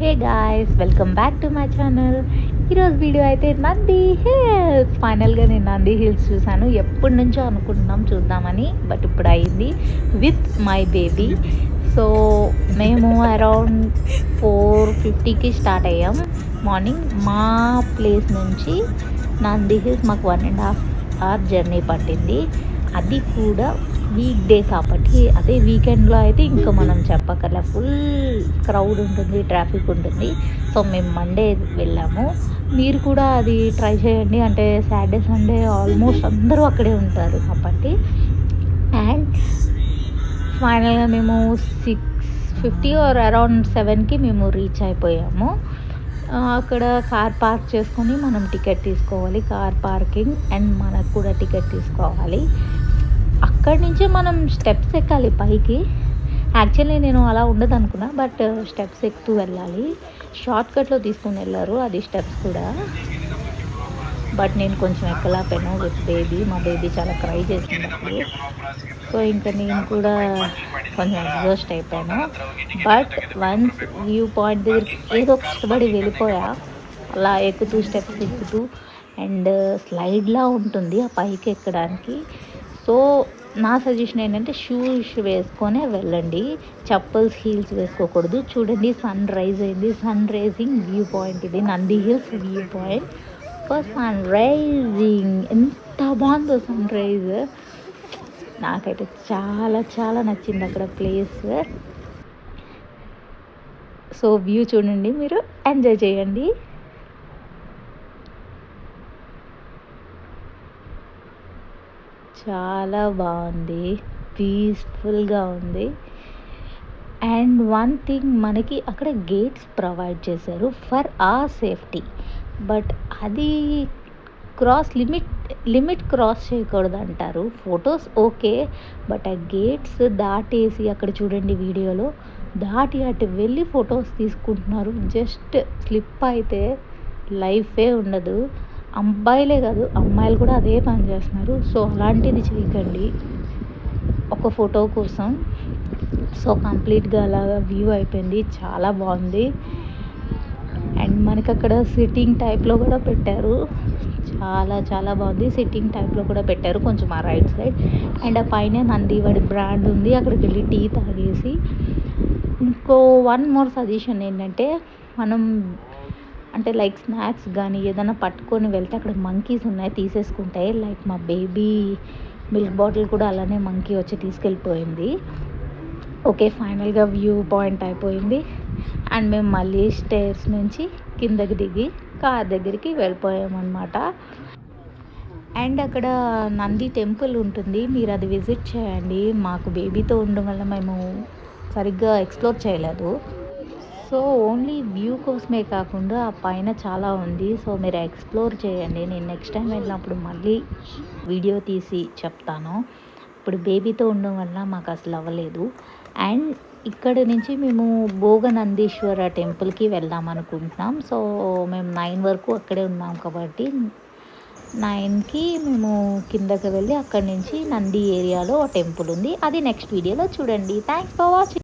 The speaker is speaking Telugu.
Hey guys, welcome back to my channel. ఈరోజు వీడియో అయితే నంది హిల్స్. ఫైనల్గా నేను నంది హిల్స్ చూశాను. ఎప్పటి నుంచో అనుకుంటున్నాం చూద్దామని, బట్ ఇప్పుడు అయింది విత్ మై బేబీ. సో మేము అరౌండ్ 4:50కి స్టార్ట్ అయ్యాం మార్నింగ్. మా ప్లేస్ నుంచి నంది హిల్స్ మాకు 1.5 hour జర్నీ పట్టింది. అది కూడా వీక్ డే కాబట్టి. అదే వీకెండ్లో అయితే ఇంకా మనం చెప్పక్కర్లే, ఫుల్ క్రౌడ్ ఉంటుంది, ట్రాఫిక్ ఉంటుంది. సో మేము మండే వెళ్ళాము. మీరు కూడా అది ట్రై చేయండి. అంటే సాటర్డే సండే ఆల్మోస్ట్ అందరూ అక్కడే ఉంటారు కాబట్టి. అండ్ ఫైనల్గా మేము 6:50 ఆర్ అరౌండ్ 7కి మేము రీచ్ అయిపోయాము. అక్కడ కార్ పార్క్ చేసుకొని మనం టికెట్ తీసుకోవాలి, కార్ పార్కింగ్. అండ్ మనకు కూడా టికెట్ తీసుకోవాలి. అక్కడి నుంచి మనం స్టెప్స్ ఎక్కాలి పైకి. యాక్చువల్లీ నేను అలా ఉండదు అనుకున్నా, బట్ స్టెప్స్ ఎక్కుతూ వెళ్ళాలి. షార్ట్ కట్లో తీసుకుని వెళ్ళారు అది స్టెప్స్ కూడా, బట్ నేను కొంచెం ఎక్కలేకపోయాను విత్ బేబీ. మా బేబీ చాలా క్రై చేసింది అప్పుడు. సో ఇంకా నేను కూడా కొంచెం ఎగ్జాస్ట్ అయిపోయాను. బట్ వన్స్ వ్యూ పాయింట్ దగ్గరికి ఏదో కష్టపడి వెళ్ళిపోయా, అలా ఎక్కుతూ స్టెప్స్ ఎక్కుతూ. అండ్ స్లైడ్లా ఉంటుంది ఆ పైకి ఎక్కడానికి. సో నా సజెషన్ ఏంటంటే షూస్ వేసుకొనే వెళ్ళండి, చప్పల్స్ హీల్స్ వేసుకోకూడదు. చూడండి సన్ రైజ్ అయింది, సన్ రైజింగ్ వ్యూ పాయింట్ ఇది Nandi hills view point for sun rising. ఎంత బాగుందో సన్ రైజ్, నాకైతే చాలా చాలా నచ్చింది అక్కడ ప్లేస్. సో వ్యూ చూడండి, మీరు ఎంజాయ్ చేయండి. చాలా బాగుంది, పీస్ఫుల్గా ఉంది. అండ్ వన్ థింగ్, మనకి అక్కడ గేట్స్ ప్రొవైడ్ చేశారు ఫర్ ఆ సేఫ్టీ. బట్ అది లిమిట్ క్రాస్ చేయకూడదు అంటారు. ఫొటోస్ ఓకే, బట్ ఆ గేట్స్ దాటేసి అక్కడ చూడండి వీడియోలో దాటి అటు వెళ్ళి ఫొటోస్ తీసుకుంటున్నారు. జస్ట్ స్లిప్ అయితే లైఫే ఉండదు. అబ్బాయిలే కాదు, అమ్మాయిలు కూడా అదే పని చేస్తున్నారు. సో అలాంటిది చేయకండి ఒక ఫోటో కోసం. సో కంప్లీట్గా అలాగా వ్యూ అయిపోయింది, చాలా బాగుంది. అండ్ మనకి అక్కడ సిట్టింగ్ టైప్లో కూడా పెట్టారు, చాలా చాలా బాగుంది. సిట్టింగ్ టైప్లో కూడా పెట్టారు కొంచెం ఆ రైట్ సైడ్. అండ్ ఆ పైన నందివాడి బ్రాండ్ ఉంది. అక్కడికి వెళ్ళి టీ తాగేసి. ఇంకో వన్ మోర్ సజెషన్ ఏంటంటే, మనం అంటే లైక్ స్నాక్స్ కానీ ఏదైనా పట్టుకొని వెళ్తే అక్కడ మంకీస్ ఉన్నాయి, తీసేసుకుంటాయి. లైక్ మా బేబీ మిల్క్ బాటిల్ కూడా అలానే మంకీ వచ్చి తీసుకెళ్ళిపోయింది. ఓకే, ఫైనల్గా వ్యూ పాయింట్ అయిపోయింది. అండ్ మేము మళ్ళీ స్టేర్స్ నుంచి కిందకి దిగి కార్ దగ్గరికి వెళ్ళిపోయామన్నమాట. అండ్ అక్కడ నంది టెంపుల్ ఉంటుంది, మీరు అది విజిట్ చేయండి. మాకు బేబీతో ఉండడం వల్ల మేము సరిగ్గా ఎక్స్ప్లోర్ చేయలేదు. సో ఓన్లీ వ్యూ కోసమే కాకుండా ఆ పైన చాలా ఉంది. సో మీరు ఎక్స్ప్లోర్ చేయండి. నేను నెక్స్ట్ టైం వెళ్ళినప్పుడు మళ్ళీ వీడియో తీసి చెప్తాను. ఇప్పుడు బేబీతో ఉండడం వల్ల మాకు అసలు అవ్వలేదు. అండ్ ఇక్కడ నుంచి మేము భోగనందీశ్వర టెంపుల్కి వెళ్దాం అనుకుంటున్నాం. సో మేము 9 వరకు అక్కడే ఉన్నాం కాబట్టి 9కి మేము కిందకి వెళ్ళి అక్కడి నుంచి నంది ఏరియాలో టెంపుల్ ఉంది, అది నెక్స్ట్ వీడియోలో చూడండి. Thanks for watching.